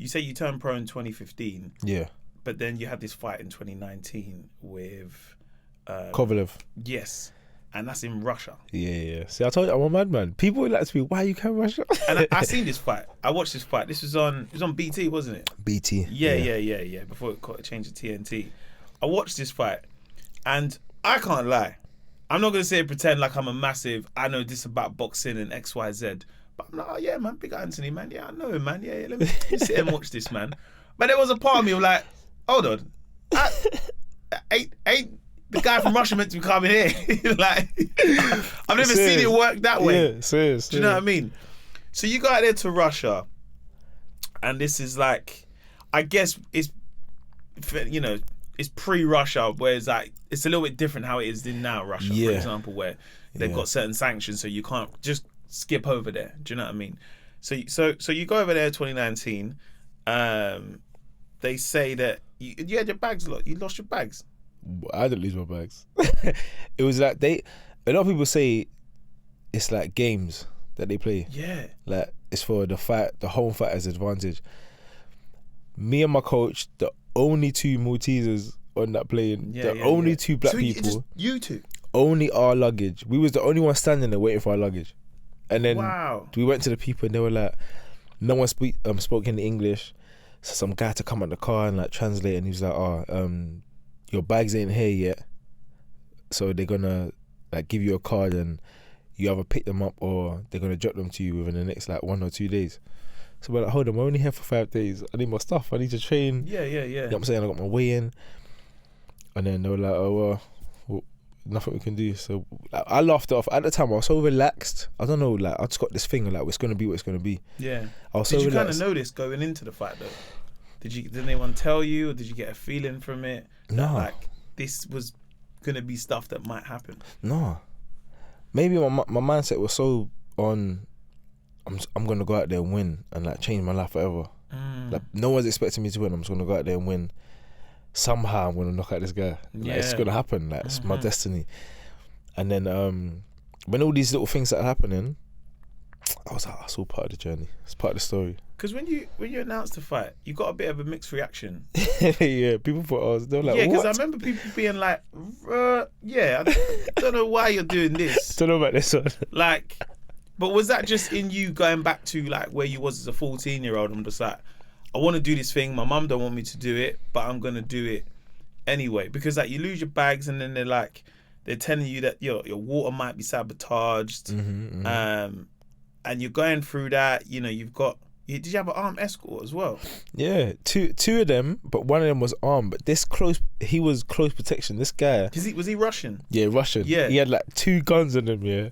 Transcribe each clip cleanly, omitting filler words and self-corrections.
you say you turned pro in 2015. Yeah. But then you had this fight in 2019 with Kovalev. Yes. And that's in Russia. Yeah. See, I told you I'm a madman. People would like to be, why you can't Russia? And I seen this fight. I watched this fight. It was on BT, wasn't it? BT. Yeah. Before it changed to TNT. I watched this fight, and I can't lie. I'm not gonna pretend like I'm a massive. I know this about boxing and XYZ, but I'm like, oh yeah, man, big Anthony, man. Yeah, I know him, man. Yeah, let me sit and watch this, man. But there was a part of me of like, hold on, ain't the guy from Russia meant to be coming here? Like, I've never seen it work that way. Yeah, serious. Do you know what I mean? So you go out there to Russia, and this is like, I guess it's, you know, it's pre-Russia, whereas like it's a little bit different how it is in now Russia, for example, where they've got certain sanctions, so you can't just skip over there. Do you know what I mean? So you go over there 2019. They say that you had your bags you lost your bags. I didn't lose my bags. It was like a lot of people say it's like games that they play. Yeah. Like it's for the home fighter's advantage. Me and my coach, the only two Maltesers on that plane, only two black people. You two? Only our luggage. We was the only one standing there waiting for our luggage. And then we went to the people and they were like, no one spoke in English. So some guy had to come out the car and like translate, and he was like, your bags ain't here yet, so they're gonna like give you a card and you either pick them up or they're gonna drop them to you within the next like 1 or 2 days. So we're like, hold on, we're only here for 5 days. I need my stuff. I need to train. Yeah. You know what I'm saying? I got my weigh in, and then they were like, oh well, nothing we can do. So like, I laughed it off. At the time, I was so relaxed. I don't know, like I just got this thing of like it's gonna be what it's gonna be. Yeah. I was did so you relaxed. kind of know this going into the fight though? Did anyone tell you, or did you get a feeling from it? No. Like this was gonna be stuff that might happen. No. Maybe my mindset was so on. I'm gonna go out there and win and like change my life forever. Like no one's expecting me to win. I'm just gonna go out there and win. Somehow I'm gonna knock out this guy. Like, it's gonna happen. Like it's my destiny. And then when all these little things started happening, I was like, that's all part of the journey. It's part of the story. Because when you announced the fight, you got a bit of a mixed reaction. Yeah, people thought they were like, yeah, because what? I remember people being like, yeah, I don't know why you're doing this. Don't know about this one. Like, but was that just in you going back to like where you was as a 14-year-old? I'm just like, I want to do this thing. My mum don't want me to do it, but I'm gonna do it anyway. Because like you lose your bags, and then they're telling you that your water might be sabotaged, and you're going through that. You know, did you have an armed escort as well? Yeah, two of them, but one of them was armed. But he was close protection. This guy, was he Russian? Yeah, Russian. Yeah, he had like 2 guns on him. Yeah,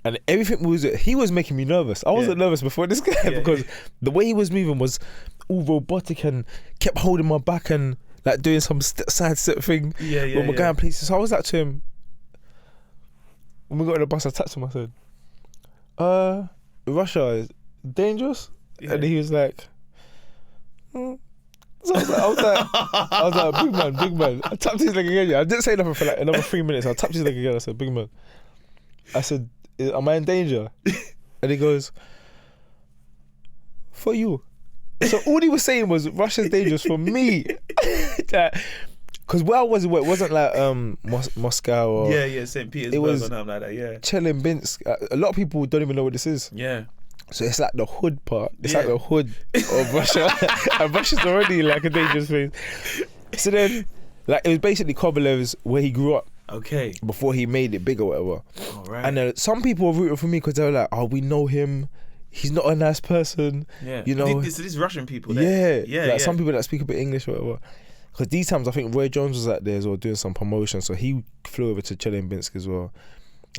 and everything he was making me nervous. I wasn't nervous before this guy because the way he was moving was all robotic and kept holding my back and like doing some side step thing. When we're going places. So I was like to him when we got on the bus. I tapped him. I said, "Russia is dangerous." Yeah. And he was like, So I was like, big man. I tapped his leg again. Yeah. I didn't say nothing for like another 3 minutes. I tapped his leg again. I said, big man. I said, am I in danger? And he goes, for you. So all he was saying was Russia's dangerous for me. Because where I was, it wasn't like Moscow or St. Petersburg it was or something like that. Yeah, Chelyabinsk. A lot of people don't even know what this is. Yeah. So it's like the hood part. It's like the hood of Russia. And Russia's already like a dangerous place. So then, like, it was basically Kovalev's where he grew up. Okay. Before he made it big or whatever. All right. And some people were rooting for me because they were like, oh, we know him. He's not a nice person. Yeah. You know. These Russian people there. Yeah. Some people that speak a bit English or whatever. Because these times, I think Roy Jones was out there as well doing some promotion. So he flew over to Chelyabinsk as well.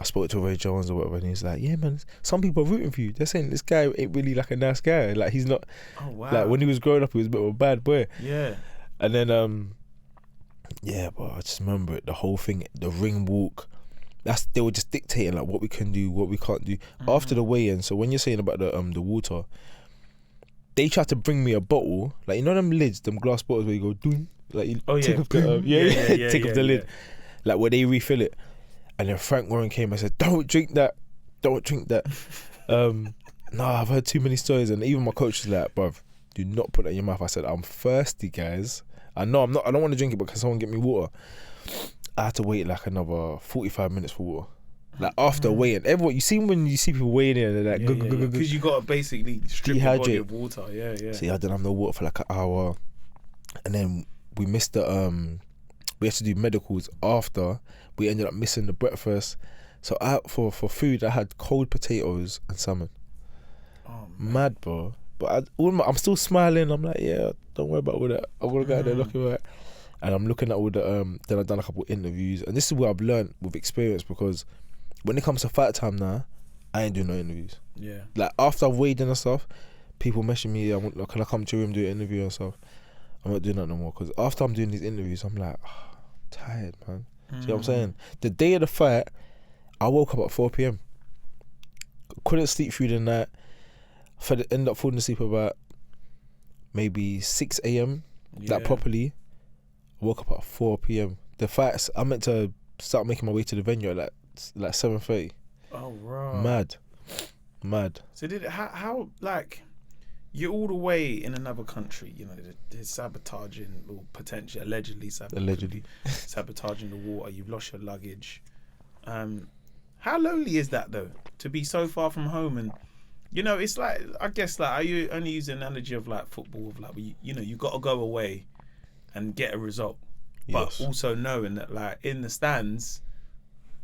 I spoke to Roy Jones or whatever, and he was like, yeah, man, some people are rooting for you. They're saying this guy ain't really like a nice guy. Like, he's not. Oh, wow. Like, when he was growing up, he was a bit of a bad boy. Yeah. And then, but I just remember it, the whole thing, the ring walk. They were just dictating, like, what we can do, what we can't do. After the weigh-in, so when you're saying about the water, they tried to bring me a bottle, like, you know them lids, them glass bottles where you go, doom, like, you take off the, take off the lid, like, where they refill it. And then Frank Warren came and said, don't drink that. No, I've heard too many stories. And even my coach was like, bruv, do not put that in your mouth. I said, I'm thirsty, guys. I know I'm not. I don't want to drink it, but can someone get me water? I had to wait like another 45 minutes for water. Like after waiting, everyone, you see when you see people waiting and they're like, because you got to basically strip your body of water. Yeah. See, I didn't have no water for like an hour, and then we missed the we had to do medicals after. We ended up missing the breakfast. So for food, I had cold potatoes and salmon. Oh, mad, bro. But I'm still smiling. I'm like, yeah, don't worry about all that. I'm gonna go out there looking at it. And I'm looking at all the then I've done a couple of interviews, and this is what I've learned with experience, because when it comes to fight time now, I ain't doing no interviews. Yeah. Like after I've weighed in and stuff, people message me, can I come to your room, do an interview and stuff? I'm not doing that no more, because after I'm doing these interviews, I'm like, tired, man. Do you know what I'm saying? The day of the fight, I woke up at 4 p.m. Couldn't sleep through the night. Ended up falling asleep about maybe 6 a.m. Like properly. Woke up at 4 p.m. The fights, I meant to start making my way to the venue at like 7:30. Oh, right. Mad. So how like, you're all the way in another country, you know, they're sabotaging, or potentially, allegedly sabotaging the water. You've lost your luggage. How lonely is that though, to be so far from home? And you know, it's like, I guess, like, are you only using the analogy of like football, of like, you know, you got to go away and get a result, but also knowing that like in the stands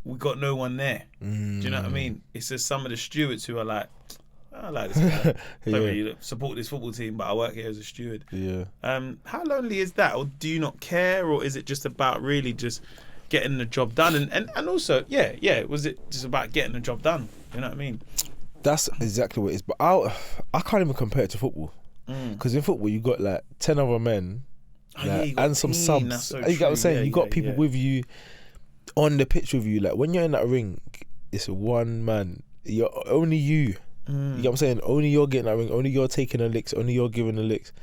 we got no one there. Do you know what I mean? It's just some of the stewards who are like, I like this guy. Don't really support this football team, but I work here as a steward. Yeah. How lonely is that? Or do you not care? Or is it just about really just getting the job done? And also, was it just about getting the job done? You know what I mean? That's exactly what it is. But I can't even compare it to football. Because in football, you got like 10 other men and some subs. So you get what I'm saying? You got people with you on the pitch with you. Like when you're in that ring, it's one man. You're only you. You get what I'm saying? Only you're getting that ring. Only you're taking the licks. Only you're giving the licks.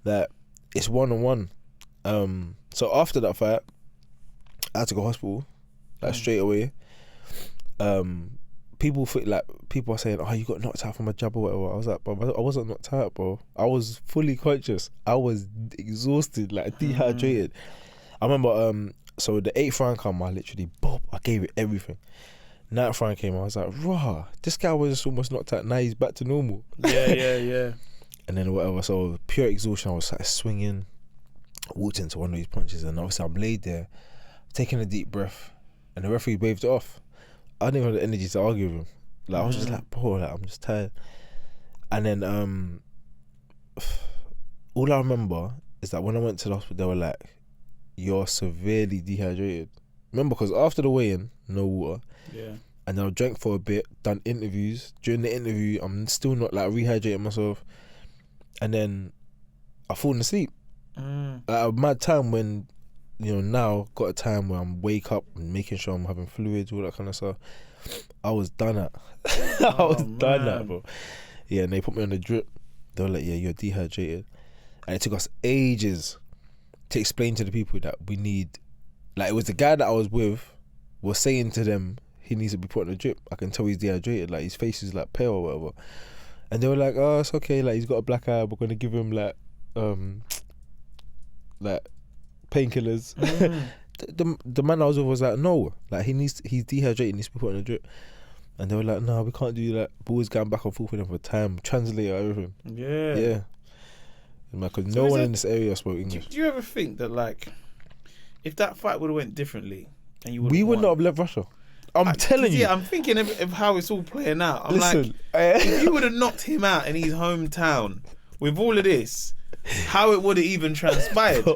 That it's 1-on-1. So after that fight, I had to go to hospital, like straight away. People are saying, "Oh, you got knocked out from a jab or whatever." I was like, "Bro, I wasn't knocked out, bro. I was fully conscious. I was exhausted, like dehydrated." I remember, so the 8th round came, I literally, I gave it everything. 9th round came, I was like, "Raw, this guy was just almost knocked out. Now he's back to normal." Yeah. And then whatever. So pure exhaustion. I was like swinging, walked into one of these punches, and obviously I'm laid there, taking a deep breath, and the referee waved it off. I didn't have the energy to argue with him. Like I was just like, bro, like I'm just tired. And then all I remember is that when I went to the hospital, they were like, "You're severely dehydrated." Remember, because after the weigh-in, no water. Yeah. And then I drank for a bit, done interviews. During the interview, I'm still not like rehydrating myself. And then I fallen asleep. At a mad time when, you know, now got a time where I'm wake up and making sure I'm having fluids, all that kind of stuff. I was done at. Done at, bro. Yeah, and they put me on the drip. They were like, "Yeah, you're dehydrated." And it took us ages to explain to the people that we need, like, it was the guy that I was with was saying to them he needs to be put on the drip. I can tell he's dehydrated, like his face is like pale or whatever. And they were like, "Oh, it's okay, like he's got a black eye, we're gonna give him like painkillers." The man I was with was like, "No, like he's dehydrated, he needs to be put on a drip." And they were like, "No, we can't do that." But always going back and forth with them for time, translator, everything. Yeah. Because no one in this area spoke English. Do you ever think that, like, if that fight would have went differently and you we would not have left Russia? I'm telling you. Yeah, I'm thinking of how it's all playing out. I'm like, if you would have knocked him out in his hometown with all of this, how it would have even transpired.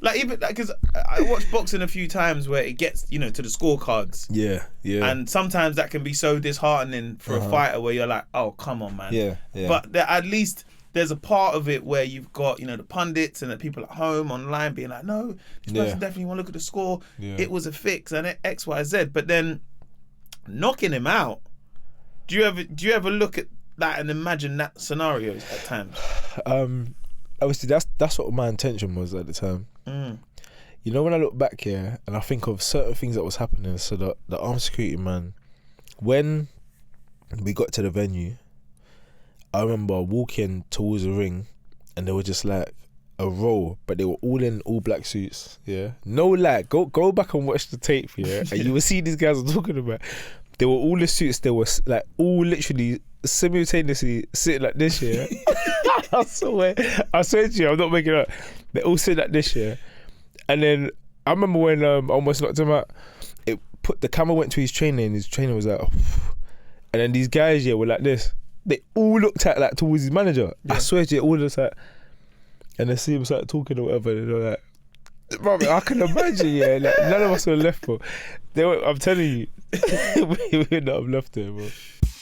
Like, even because I watched boxing a few times where it gets, you know, to the scorecards. Yeah. And sometimes that can be so disheartening for a fighter where you're like, "Oh, come on, man." Yeah. But at least there's a part of it where you've got, you know, the pundits and the people at home online being like, "No, this person definitely want to look at the score. It was a fix and X, Y, Z." But then knocking him out, do you ever look at that and imagine that scenarios at times? Obviously that's what my intention was at the time. You know, when I look back here and I think of certain things that was happening, so the armed security man, when we got to the venue, I remember walking towards the ring, and they were just like a row, but they were all in all black suits. Yeah, no lie. Go back and watch the tape. Yeah, and you will see these guys I'm talking about. They were all the suits. They were like all literally simultaneously sitting like this. Yeah, I swear to you, I'm not making it up. They all sit like this. Yeah, and then I remember when I almost knocked him out. The camera went to his trainer, and his trainer was like, oh. And then these guys, were like this. They all looked at like towards his manager. Yeah. I swear to you, all just like, and they see him start talking or whatever. And they're like, bro, I can imagine, like none of us were left for. I'm telling you, we would not have left there, bro.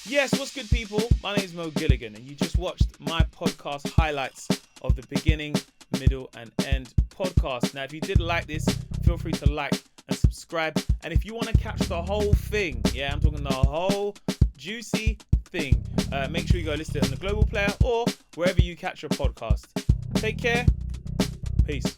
Yes, what's good, people? My name's Mo Gilligan, and you just watched my podcast highlights of the beginning, middle, and end podcast. Now, if you did like this, feel free to like and subscribe. And if you want to catch the whole thing, I'm talking the whole juicy thing, make sure you go listen it on the Global Player or wherever you catch your podcast. Take care. Peace.